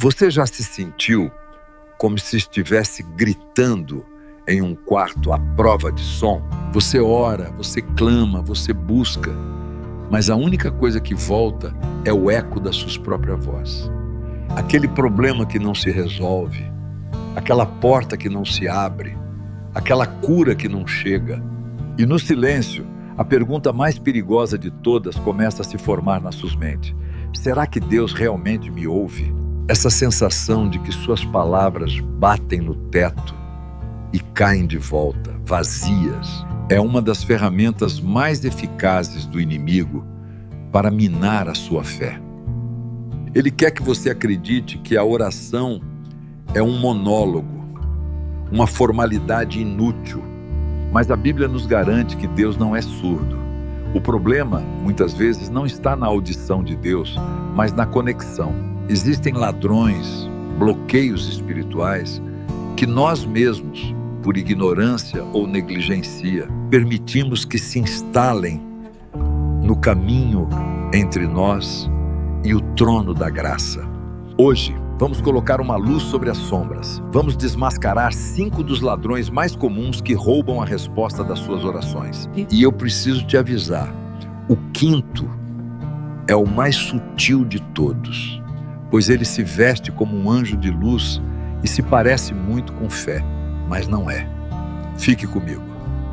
Você já se sentiu como se estivesse gritando em um quarto à prova de som? Você ora, você clama, você busca, mas a única coisa que volta é o eco da sua própria voz. Aquele problema que não se resolve, aquela porta que não se abre, aquela cura que não chega. E no silêncio, a pergunta mais perigosa de todas começa a se formar na sua mente. Será que Deus realmente me ouve? Essa sensação de que suas palavras batem no teto e caem de volta, vazias, é uma das ferramentas mais eficazes do inimigo para minar a sua fé. Ele quer que você acredite que a oração é um monólogo, uma formalidade inútil, mas a Bíblia nos garante que Deus não é surdo. O problema, muitas vezes, não está na audição de Deus, mas na conexão. Existem ladrões, bloqueios espirituais que nós mesmos, por ignorância ou negligência, permitimos que se instalem no caminho entre nós e o trono da graça. Hoje, vamos colocar uma luz sobre as sombras. Vamos desmascarar 5 dos ladrões mais comuns que roubam a resposta das suas orações. E eu preciso te avisar, o 5º é o mais sutil de todos, pois ele se veste como um anjo de luz e se parece muito com fé, mas não é. Fique comigo,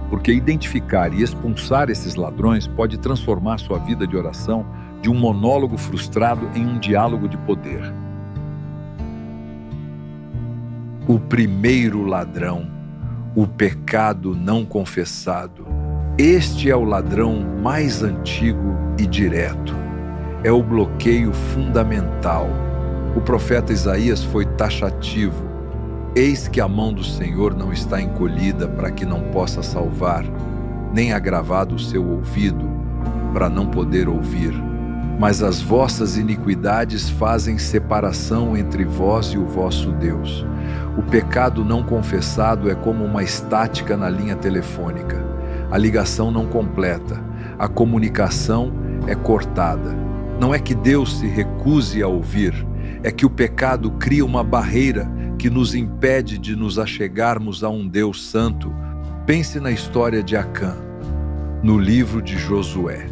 porque identificar e expulsar esses ladrões pode transformar sua vida de oração de um monólogo frustrado em um diálogo de poder. O primeiro ladrão, o pecado não confessado. Este é o ladrão mais antigo e direto. É o bloqueio fundamental. O profeta Isaías foi taxativo. Eis que a mão do Senhor não está encolhida para que não possa salvar, nem agravado o seu ouvido para não poder ouvir. Mas as vossas iniquidades fazem separação entre vós e o vosso Deus. O pecado não confessado é como uma estática na linha telefônica. A ligação não completa, a comunicação é cortada. Não é que Deus se recuse a ouvir, é que o pecado cria uma barreira que nos impede de nos achegarmos a um Deus santo. Pense na história de Acã, no livro de Josué.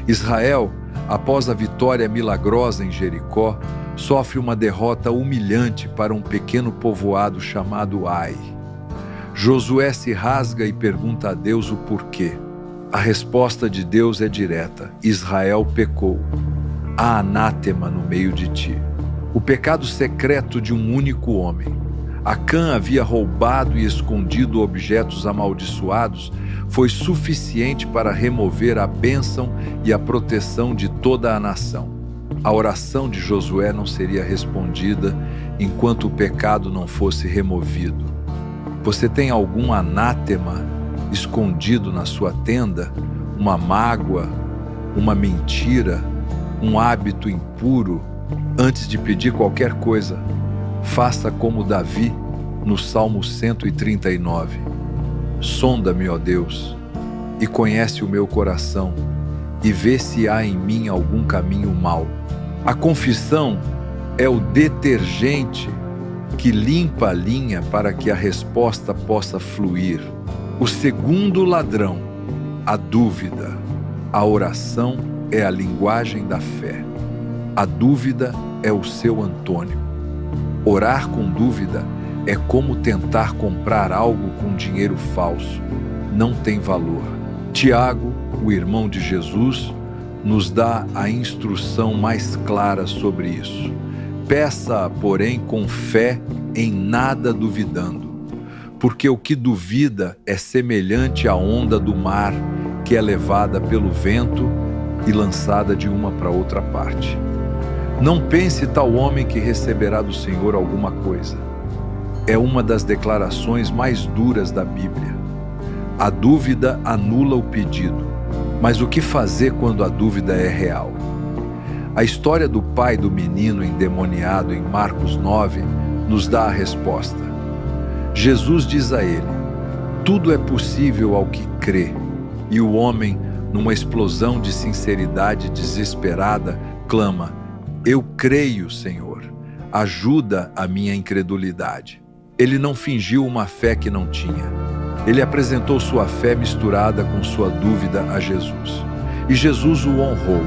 Israel, após a vitória milagrosa em Jericó, sofre uma derrota humilhante para um pequeno povoado chamado Ai. Josué se rasga e pergunta a Deus o porquê. A resposta de Deus é direta: Israel pecou. Há anátema no meio de ti. O pecado secreto de um único homem. Acã havia roubado e escondido objetos amaldiçoados, foi suficiente para remover a bênção e a proteção de toda a nação. A oração de Josué não seria respondida enquanto o pecado não fosse removido. Você tem algum anátema escondido na sua tenda? Uma mágoa, uma mentira, um hábito impuro? Antes de pedir qualquer coisa, faça como Davi no Salmo 139. Sonda-me, ó Deus, e conhece o meu coração, e vê se há em mim algum caminho mau. A confissão é o detergente que limpa a linha para que a resposta possa fluir. O segundo ladrão, a dúvida. A oração é a linguagem da fé. A dúvida é o seu antônimo. Orar com dúvida é como tentar comprar algo com dinheiro falso. Não tem valor. Tiago, o irmão de Jesus, nos dá a instrução mais clara sobre isso. Peça, porém, com fé, em nada duvidando, porque o que duvida é semelhante à onda do mar, que é levada pelo vento e lançada de uma para outra parte. Não pense tal homem que receberá do Senhor alguma coisa. É uma das declarações mais duras da Bíblia. A dúvida anula o pedido, mas o que fazer quando a dúvida é real? A história do pai do menino endemoniado em Marcos 9 nos dá a resposta. Jesus diz a ele: tudo é possível ao que crê. E o homem, numa explosão de sinceridade desesperada, clama: eu creio, Senhor. ajuda a minha incredulidade. Ele não fingiu uma fé que não tinha. Ele apresentou sua fé misturada com sua dúvida a Jesus. E Jesus o honrou.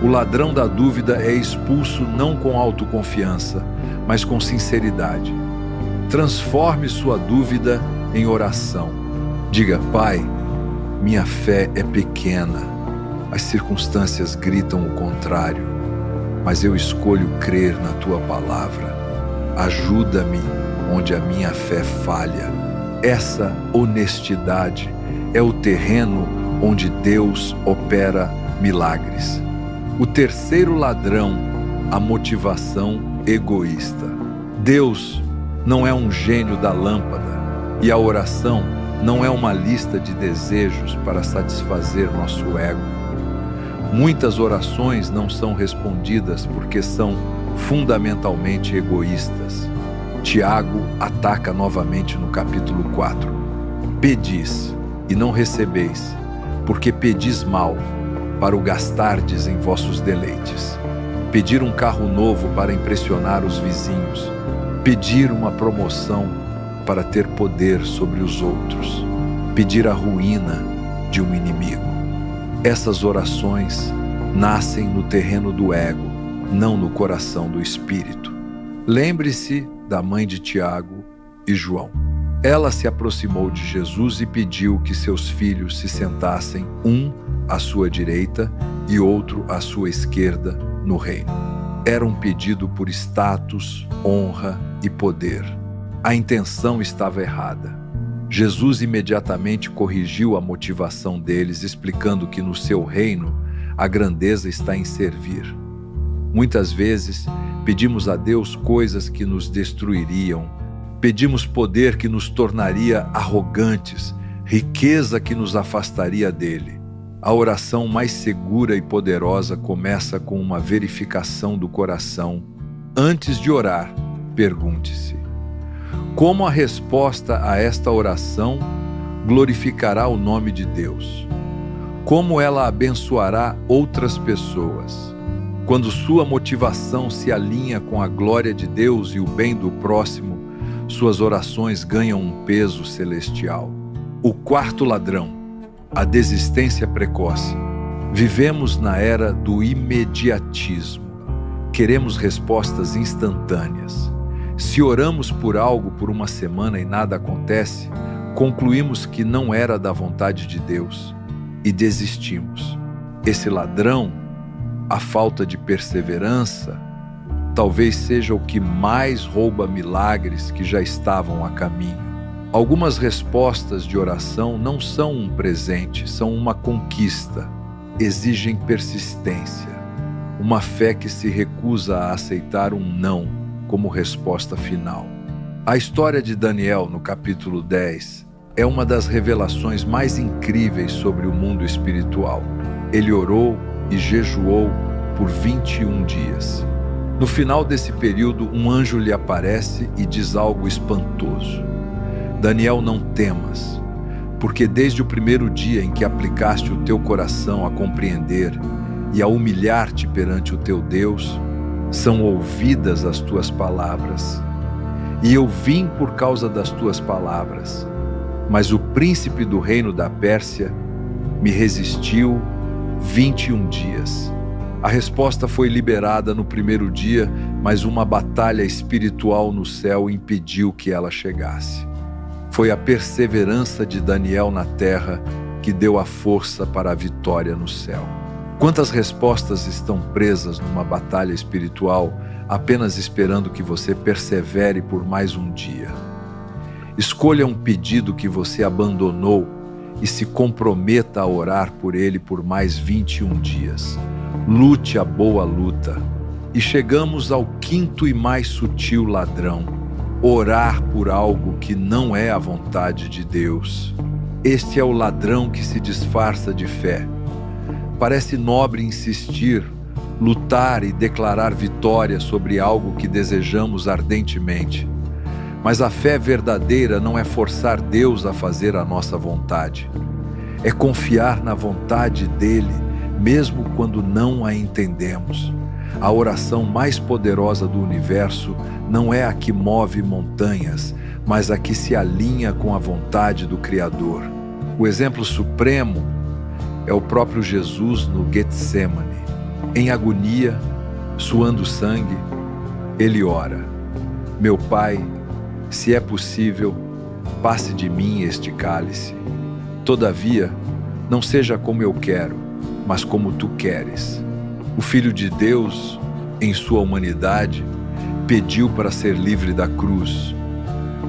O ladrão da dúvida é expulso não com autoconfiança, mas com sinceridade. Transforme sua dúvida em oração. Diga: Pai, minha fé é pequena. As circunstâncias gritam o contrário, mas eu escolho crer na Tua palavra. Ajuda-me onde a minha fé falha. Essa honestidade é o terreno onde Deus opera milagres. O terceiro ladrão, a motivação egoísta. Deus não é um gênio da lâmpada e a oração não é uma lista de desejos para satisfazer nosso ego. Muitas orações não são respondidas porque são fundamentalmente egoístas. Tiago ataca novamente no capítulo 4. Pedis e não recebeis, porque pedis mal, para o gastardes em vossos deleites. Pedir um carro novo para impressionar os vizinhos. Pedir uma promoção para ter poder sobre os outros. Pedir a ruína de um inimigo. Essas orações nascem no terreno do ego, não no coração do Espírito. Lembre-se da mãe de Tiago e João. Ela se aproximou de Jesus e pediu que seus filhos se sentassem, um à sua direita e outro à sua esquerda, no reino. Era um pedido por status, honra e poder. A intenção estava errada. Jesus imediatamente corrigiu a motivação deles, explicando que no seu reino a grandeza está em servir. Muitas vezes pedimos a Deus coisas que nos destruiriam. Pedimos poder que nos tornaria arrogantes, riqueza que nos afastaria dele. A oração mais segura e poderosa começa com uma verificação do coração. Antes de orar, pergunte-se: como a resposta a esta oração glorificará o nome de Deus? Como ela abençoará outras pessoas? Quando sua motivação se alinha com a glória de Deus e o bem do próximo, suas orações ganham um peso celestial. O quarto ladrão, a desistência precoce. Vivemos na era do imediatismo. Queremos respostas instantâneas. Se oramos por algo por uma semana e nada acontece, concluímos que não era da vontade de Deus e desistimos. Esse ladrão, a falta de perseverança, talvez seja o que mais rouba milagres que já estavam a caminho. Algumas respostas de oração não são um presente, são uma conquista. Exigem persistência, uma fé que se recusa a aceitar um não como resposta final. A história de Daniel, no capítulo 10, é uma das revelações mais incríveis sobre o mundo espiritual. Ele orou e jejuou por 21 dias. No final desse período, um anjo lhe aparece e diz algo espantoso: Daniel, não temas, porque desde o primeiro dia em que aplicaste o teu coração a compreender e a humilhar-te perante o teu Deus, são ouvidas as tuas palavras. E eu vim por causa das tuas palavras, mas o príncipe do reino da Pérsia me resistiu 21 dias. A resposta foi liberada no primeiro dia, mas uma batalha espiritual no céu impediu que ela chegasse. Foi a perseverança de Daniel na terra que deu a força para a vitória no céu. Quantas respostas estão presas numa batalha espiritual, apenas esperando que você persevere por mais um dia? Escolha um pedido que você abandonou e se comprometa a orar por ele por mais 21 dias. Lute a boa luta. E chegamos ao quinto e mais sutil ladrão: orar por algo que não é a vontade de Deus. Este é o ladrão que se disfarça de fé. Parece nobre insistir, lutar e declarar vitória sobre algo que desejamos ardentemente. Mas a fé verdadeira não é forçar Deus a fazer a nossa vontade. É confiar na vontade dele, mesmo quando não a entendemos. A oração mais poderosa do universo não é a que move montanhas, mas a que se alinha com a vontade do Criador. O exemplo supremo é o próprio Jesus no Getsemane. Em agonia, suando sangue, ele ora: Meu Pai, se é possível, passe de mim este cálice. Todavia, não seja como eu quero, mas como tu queres. O Filho de Deus, em sua humanidade, pediu para ser livre da cruz,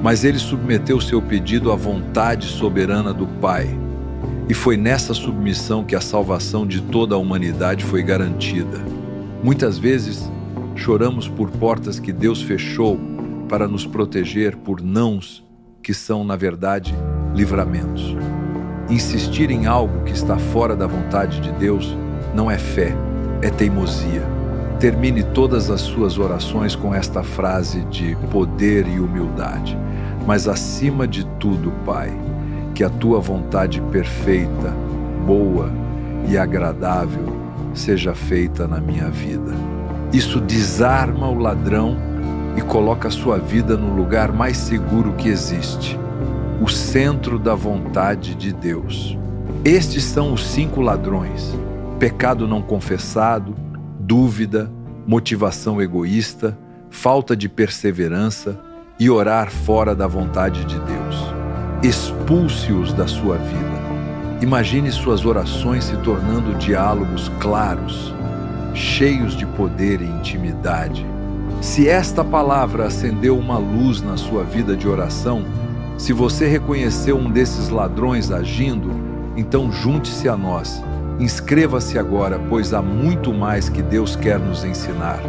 mas ele submeteu seu pedido à vontade soberana do Pai. E foi nessa submissão que a salvação de toda a humanidade foi garantida. Muitas vezes, choramos por portas que Deus fechou para nos proteger por nãos que são, na verdade, livramentos. Insistir em algo que está fora da vontade de Deus não é fé, é teimosia. Termine todas as suas orações com esta frase de poder e humildade. Mas acima de tudo, Pai, que a tua vontade perfeita, boa e agradável seja feita na minha vida. Isso desarma o ladrão e coloca a sua vida no lugar mais seguro que existe, o centro da vontade de Deus. Estes são os 5 ladrões: pecado não confessado, dúvida, motivação egoísta, falta de perseverança e orar fora da vontade de Deus. Expulse-os da sua vida. Imagine suas orações se tornando diálogos claros, cheios de poder e intimidade. Se esta palavra acendeu uma luz na sua vida de oração, se você reconheceu um desses ladrões agindo, então junte-se a nós. Inscreva-se agora, pois há muito mais que Deus quer nos ensinar.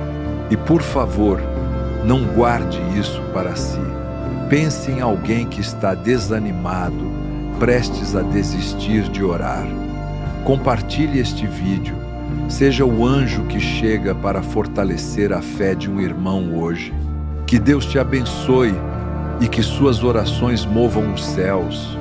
E por favor, não guarde isso para si. Pense em alguém que está desanimado, prestes a desistir de orar. Compartilhe este vídeo. Seja o anjo que chega para fortalecer a fé de um irmão hoje. Que Deus te abençoe e que suas orações movam os céus.